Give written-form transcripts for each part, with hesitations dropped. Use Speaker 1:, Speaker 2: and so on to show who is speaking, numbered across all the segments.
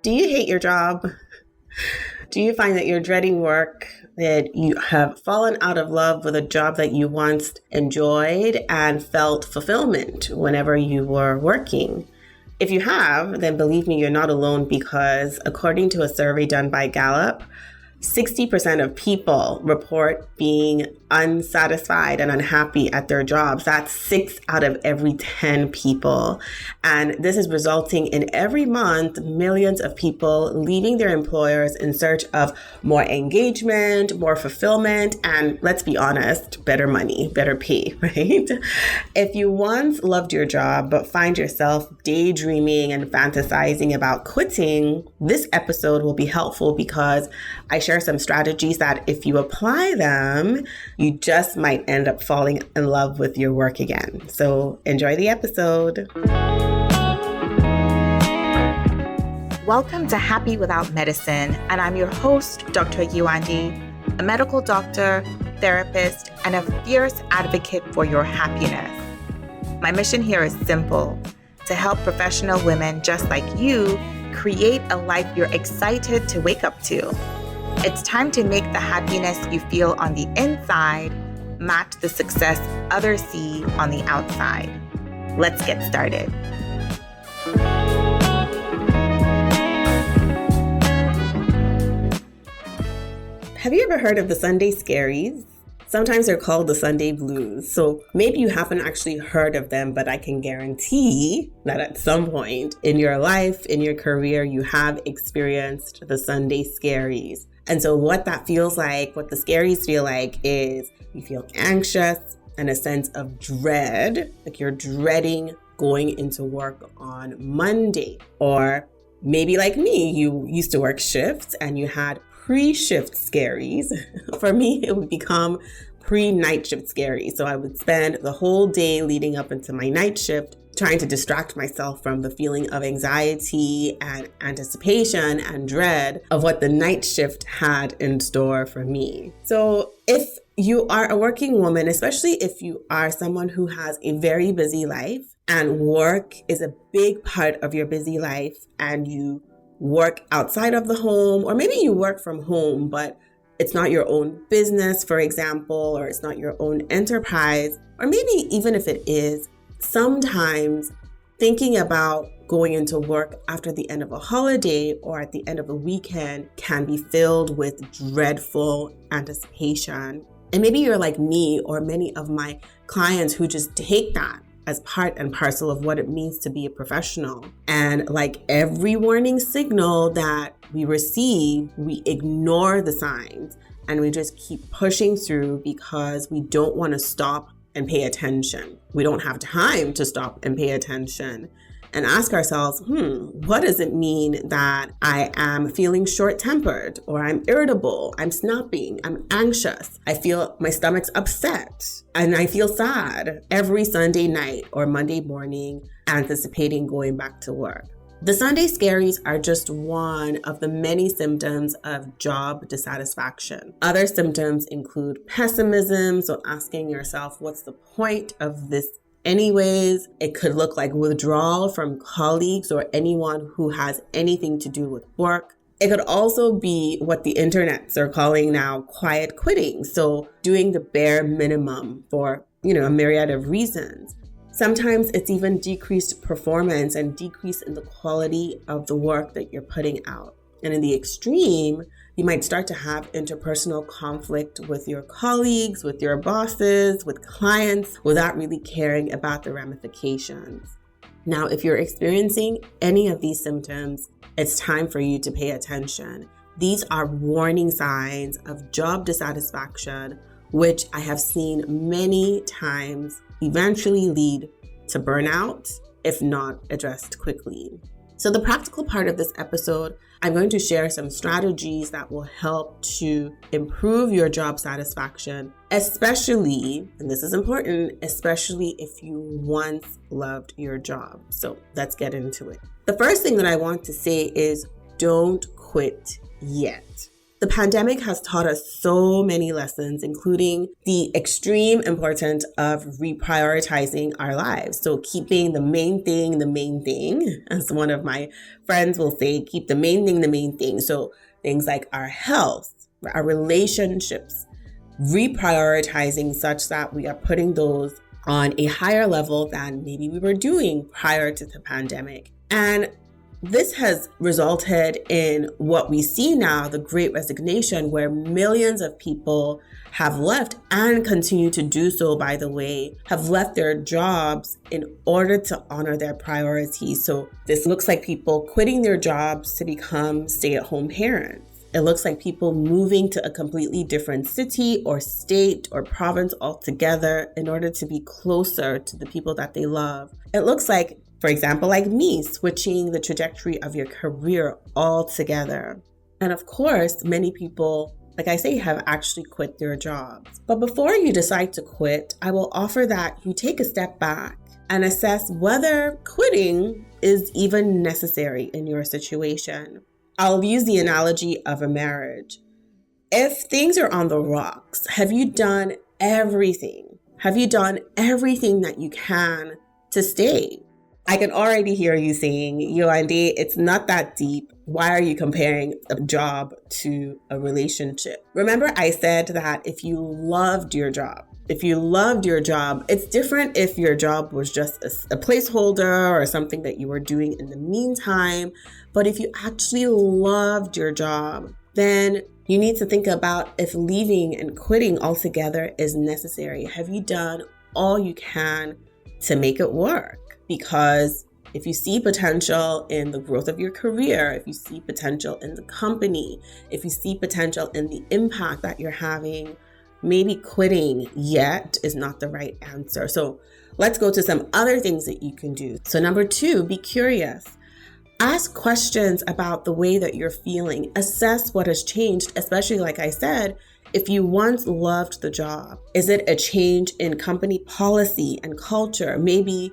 Speaker 1: Do you hate your job? Do you find that you're dreading work, that you have fallen out of love with a job that you once enjoyed and felt fulfillment whenever you were working? If you have, then believe me, you're not alone, because according to a survey done by Gallup, 60% of people report being unsatisfied and unhappy at their jobs. That's 6 out of every 10 people. And this is resulting in every month millions of people leaving their employers in search of more engagement, more fulfillment, and let's be honest, better money, better pay, right? If you once loved your job but find yourself daydreaming and fantasizing about quitting, this episode will be helpful because I share some strategies that if you apply them, you just might end up falling in love with your work again. So enjoy the episode.
Speaker 2: Welcome to Happy Without Medicine, and I'm your host, Dr. Yuandi, a medical doctor, therapist, and a fierce advocate for your happiness. My mission here is simple: to help professional women just like you create a life you're excited to wake up to. It's time to make the happiness you feel on the inside match the success others see on the outside. Let's get started.
Speaker 1: Have you ever heard of the Sunday scaries? Sometimes they're called the Sunday blues. So maybe you haven't actually heard of them, but I can guarantee that at some point in your life, in your career, you have experienced the Sunday scaries. And so what that feels like, what the scaries feel like, is you feel anxious and a sense of dread, like you're dreading going into work on Monday. Or maybe like me, you used to work shifts and you had pre-shift scaries. For me, it would become pre-night shift scaries. So I would spend the whole day leading up into my night shift trying to distract myself from the feeling of anxiety and anticipation and dread of what the night shift had in store for me. So if you are a working woman, especially if you are someone who has a very busy life and work is a big part of your busy life, and you work outside of the home, or maybe you work from home, but it's not your own business, for example, or it's not your own enterprise, or maybe even if it is, sometimes thinking about going into work after the end of a holiday or at the end of a weekend can be filled with dreadful anticipation. And maybe you're like me or many of my clients who just take that as part and parcel of what it means to be a professional. And like every warning signal that we receive, we ignore the signs and we just keep pushing through because we don't want to stop and pay attention. We don't have time to stop and pay attention and ask ourselves, what does it mean that I am feeling short-tempered, or I'm irritable, I'm snapping, I'm anxious, I feel my stomach's upset, and I feel sad every Sunday night or Monday morning, anticipating going back to work? The Sunday scaries are just one of the many symptoms of job dissatisfaction. Other symptoms include pessimism, so asking yourself, what's the point of this anyways? It could look like withdrawal from colleagues or anyone who has anything to do with work. It could also be what the internets are calling now quiet quitting, so doing the bare minimum for, a myriad of reasons. Sometimes it's even decreased performance and decrease in the quality of the work that you're putting out. And in the extreme, you might start to have interpersonal conflict with your colleagues, with your bosses, with clients, without really caring about the ramifications. Now, if you're experiencing any of these symptoms, it's time for you to pay attention. These are warning signs of job dissatisfaction, which I have seen many times eventually lead to burnout if not addressed quickly. So the practical part of this episode, I'm going to share some strategies that will help to improve your job satisfaction, especially, and this is important, especially if you once loved your job. So let's get into it. The first thing that I want to say is don't quit yet. The pandemic has taught us so many lessons, including the extreme importance of reprioritizing our lives. So keeping the main thing, as one of my friends will say, keep the main thing. So things like our health, our relationships, reprioritizing such that we are putting those on a higher level than maybe we were doing prior to the pandemic. And this has resulted in what we see now, the Great Resignation, where millions of people have left and continue to do so, by the way, have left their jobs in order to honor their priorities. So this looks like people quitting their jobs to become stay-at-home parents. It looks like people moving to a completely different city or state or province altogether in order to be closer to the people that they love. It looks like, for example, like me, switching the trajectory of your career altogether. And of course, many people, like I say, have actually quit their jobs. But before you decide to quit, I will offer that you take a step back and assess whether quitting is even necessary in your situation. I'll use the analogy of a marriage. If things are on the rocks, have you done everything? Have you done everything that you can to stay? I can already hear you saying, Yoandi, it's not that deep. Why are you comparing a job to a relationship? Remember, I said that if you loved your job, it's different if your job was just a placeholder or something that you were doing in the meantime. But if you actually loved your job, then you need to think about if leaving and quitting altogether is necessary. Have you done all you can to make it work? Because if you see potential in the growth of your career, if you see potential in the company, if you see potential in the impact that you're having, maybe quitting yet is not the right answer. So let's go to some other things that you can do. So number 2, be curious. Ask questions about the way that you're feeling. Assess what has changed, especially like I said, if you once loved the job. Is it a change in company policy and culture? Maybe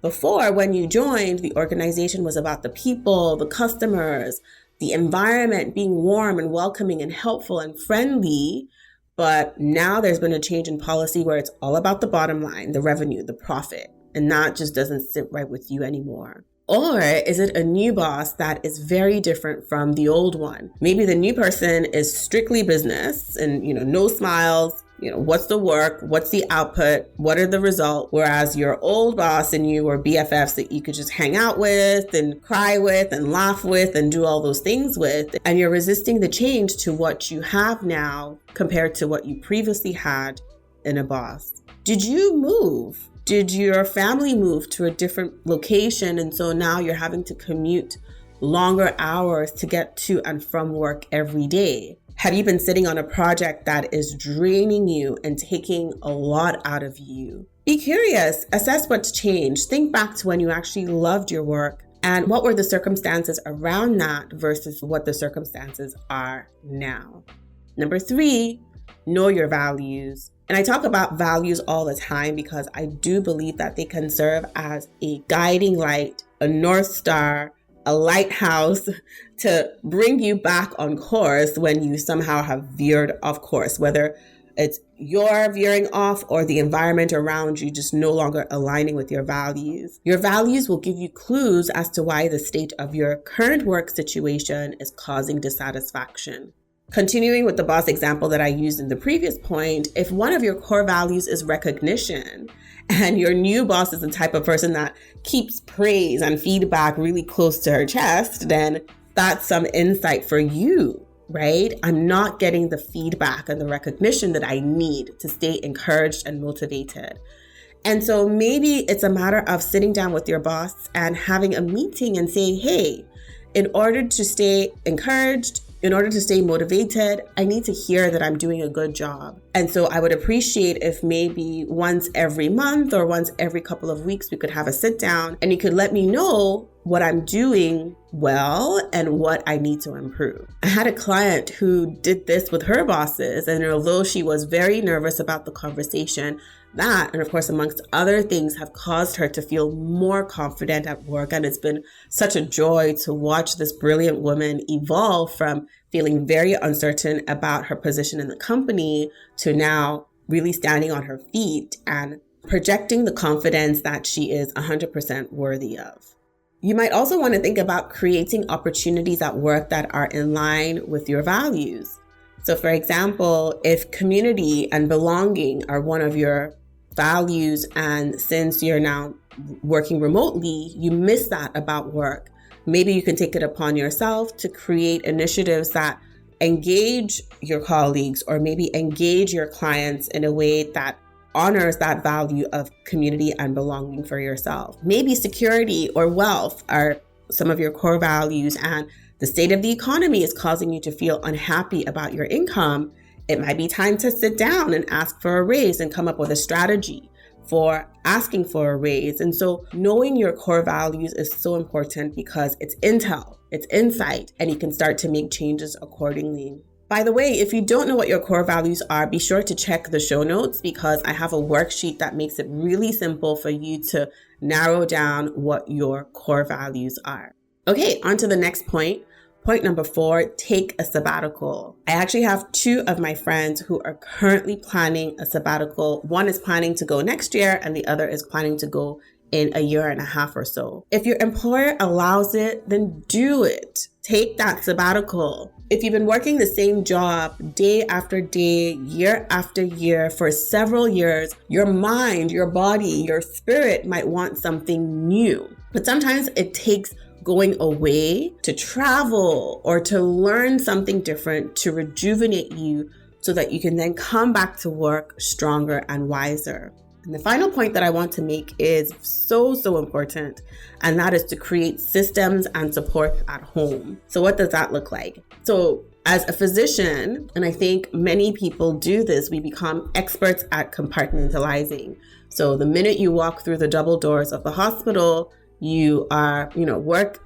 Speaker 1: before, when you joined, the organization was about the people, the customers, the environment being warm and welcoming and helpful and friendly. But now there's been a change in policy where it's all about the bottom line, the revenue, the profit, and that just doesn't sit right with you anymore. Or is it a new boss that is very different from the old one? Maybe the new person is strictly business and, no smiles. What's the work? What's the output? What are the results? Whereas your old boss and you were BFFs that you could just hang out with and cry with and laugh with and do all those things with. And you're resisting the change to what you have now compared to what you previously had in a boss. Did you move? Did your family move to a different location? And so now you're having to commute longer hours to get to and from work every day. Have you been sitting on a project that is draining you and taking a lot out of you? Be curious, assess what's changed. Think back to when you actually loved your work and what were the circumstances around that versus what the circumstances are now. Number 3, know your values. And I talk about values all the time because I do believe that they can serve as a guiding light, a North Star, a lighthouse to bring you back on course when you somehow have veered off course, whether it's your veering off or the environment around you just no longer aligning with your values. Your values will give you clues as to why the state of your current work situation is causing dissatisfaction. Continuing with the boss example that I used in the previous point, if one of your core values is recognition and your new boss is the type of person that keeps praise and feedback really close to her chest, then that's some insight for you, right? I'm not getting the feedback and the recognition that I need to stay encouraged and motivated. And so maybe it's a matter of sitting down with your boss and having a meeting and saying, hey, in order to stay encouraged, in order to stay motivated, I need to hear that I'm doing a good job. And so I would appreciate if maybe once every month or once every couple of weeks, we could have a sit down and you could let me know what I'm doing well and what I need to improve. I had a client who did this with her bosses, and although she was very nervous about the conversation, That, and of course, amongst other things, have caused her to feel more confident at work. And it's been such a joy to watch this brilliant woman evolve from feeling very uncertain about her position in the company to now really standing on her feet and projecting the confidence that she is 100% worthy of. You might also want to think about creating opportunities at work that are in line with your values. So for example, if community and belonging are one of your values, and since you're now working remotely, you miss that about work, maybe you can take it upon yourself to create initiatives that engage your colleagues or maybe engage your clients in a way that honors that value of community and belonging for yourself. Maybe security or wealth are some of your core values, and the state of the economy is causing you to feel unhappy about your income. It might be time to sit down and ask for a raise and come up with a strategy for asking for a raise. And so knowing your core values is so important because it's intel, it's insight, and you can start to make changes accordingly. By the way, if you don't know what your core values are, be sure to check the show notes because I have a worksheet that makes it really simple for you to narrow down what your core values are. Okay, on to the next point. Point number 4, take a sabbatical. I actually have 2 of my friends who are currently planning a sabbatical. One is planning to go next year and the other is planning to go in a year and a half or so. If your employer allows it, then do it. Take that sabbatical. If you've been working the same job day after day, year after year for several years, your mind, your body, your spirit might want something new. But sometimes it takes going away to travel or to learn something different to rejuvenate you so that you can then come back to work stronger and wiser. And the final point that I want to make is so important, and that is to create systems and support at home. So what does that look like? So as a physician, and I think many people do this, we become experts at compartmentalizing. So the minute you walk through the double doors of the hospital, you are,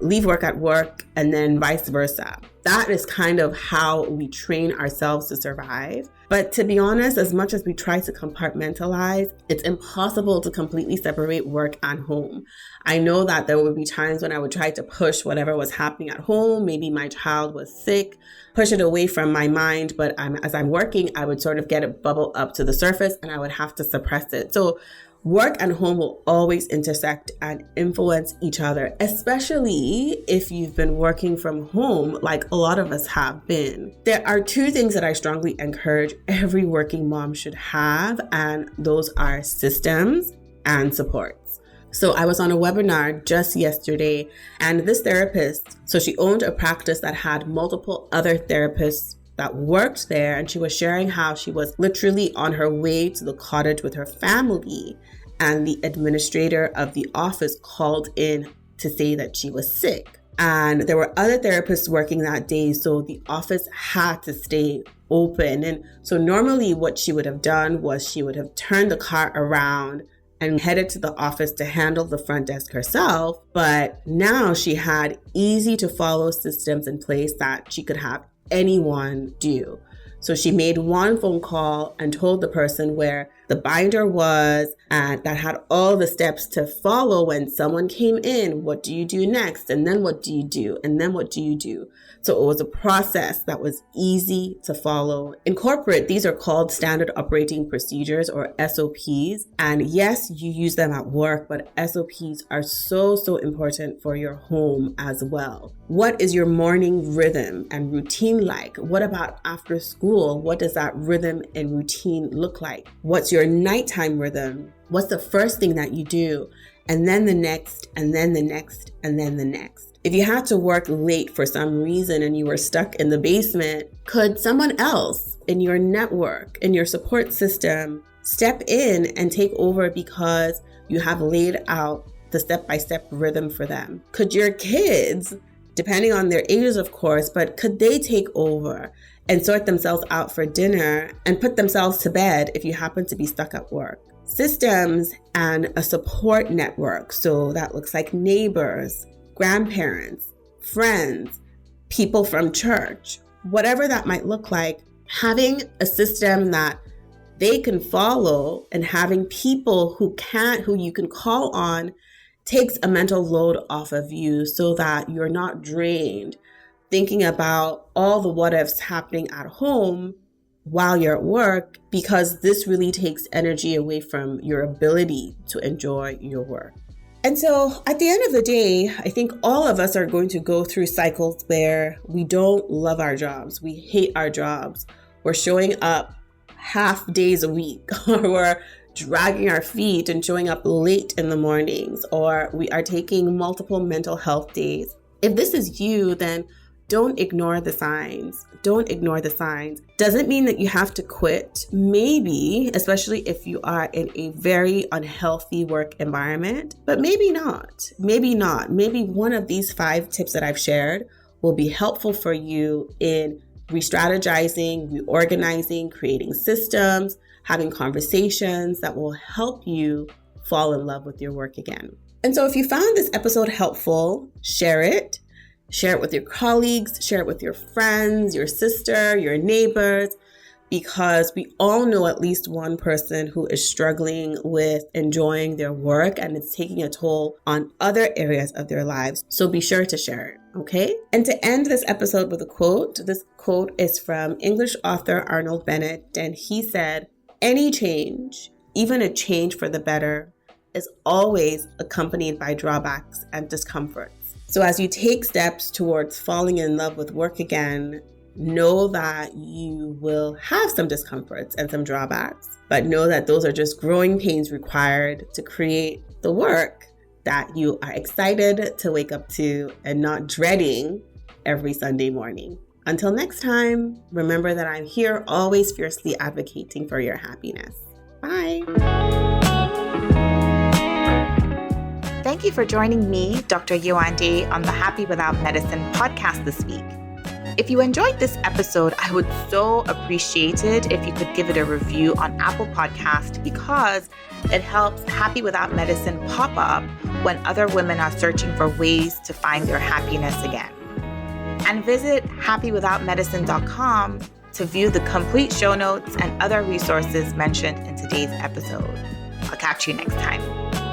Speaker 1: leave work at work, and then vice versa. That is kind of how we train ourselves to survive. But to be honest, as much as we try to compartmentalize, it's impossible to completely separate work and home. I know that there would be times when I would try to push whatever was happening at home. Maybe my child was sick, push it away from my mind. But as I'm working, I would sort of get it bubble up to the surface and I would have to suppress it. So work and home will always intersect and influence each other, especially if you've been working from home like a lot of us have been. There are 2 things that I strongly encourage every working mom should have, and those are systems and supports. So I was on a webinar just yesterday, and this therapist, so she owned a practice that had multiple other therapists that worked there, and she was sharing how she was literally on her way to the cottage with her family, and the administrator of the office called in to say that she was sick. And there were other therapists working that day, so the office had to stay open. And so normally what she would have done was she would have turned the car around and headed to the office to handle the front desk herself. But now she had easy to follow systems in place that she could have anyone do. So she made one phone call and told the person where the binder was, and that had all the steps to follow when someone came in. What do you do next? And then what do you do? And then what do you do? So it was a process that was easy to follow. In corporate, these are called standard operating procedures, or SOPs. And yes, you use them at work, but SOPs are so important for your home as well. What is your morning rhythm and routine like? What about after school? What does that rhythm and routine look like? What's your nighttime rhythm? What's the first thing that you do? And then the next, and then the next, and then the next. If you had to work late for some reason and you were stuck in the basement, could someone else in your network, in your support system, step in and take over because you have laid out the step-by-step rhythm for them? Could your kids, depending on their ages of course, but could they take over and sort themselves out for dinner and put themselves to bed if you happen to be stuck at work? Systems and a support network. So that looks like neighbors, grandparents, friends, people from church, whatever that might look like. Having a system that they can follow, and having people who you can call on takes a mental load off of you so that you're not drained thinking about all the what ifs happening at home while you're at work, because this really takes energy away from your ability to enjoy your work. And so at the end of the day, I think all of us are going to go through cycles where we don't love our jobs. We hate our jobs. We're showing up half days a week, or we're dragging our feet and showing up late in the mornings, or we are taking multiple mental health days. If this is you, then don't ignore the signs. Don't ignore the signs. Doesn't mean that you have to quit. Maybe, especially if you are in a very unhealthy work environment, but maybe not. Maybe not. Maybe one of these 5 tips that I've shared will be helpful for you in re-strategizing, reorganizing, creating systems, having conversations that will help you fall in love with your work again. And so if you found this episode helpful, share it. Share it with your colleagues, share it with your friends, your sister, your neighbors, because we all know at least one person who is struggling with enjoying their work and it's taking a toll on other areas of their lives. So be sure to share it, okay? And to end this episode with a quote, this quote is from English author Arnold Bennett, and he said, "Any change, even a change for the better, is always accompanied by drawbacks and discomfort. So as you take steps towards falling in love with work again, know that you will have some discomforts and some drawbacks, but know that those are just growing pains required to create the work that you are excited to wake up to and not dreading every Sunday morning." Until next time, remember that I'm here always fiercely advocating for your happiness. Bye.
Speaker 2: Thank you for joining me, Dr. Yuandi, on the Happy Without Medicine podcast this week. If you enjoyed this episode, I would so appreciate it if you could give it a review on Apple Podcast, because it helps Happy Without Medicine pop up when other women are searching for ways to find their happiness again. And visit happywithoutmedicine.com to view the complete show notes and other resources mentioned in today's episode. I'll catch you next time.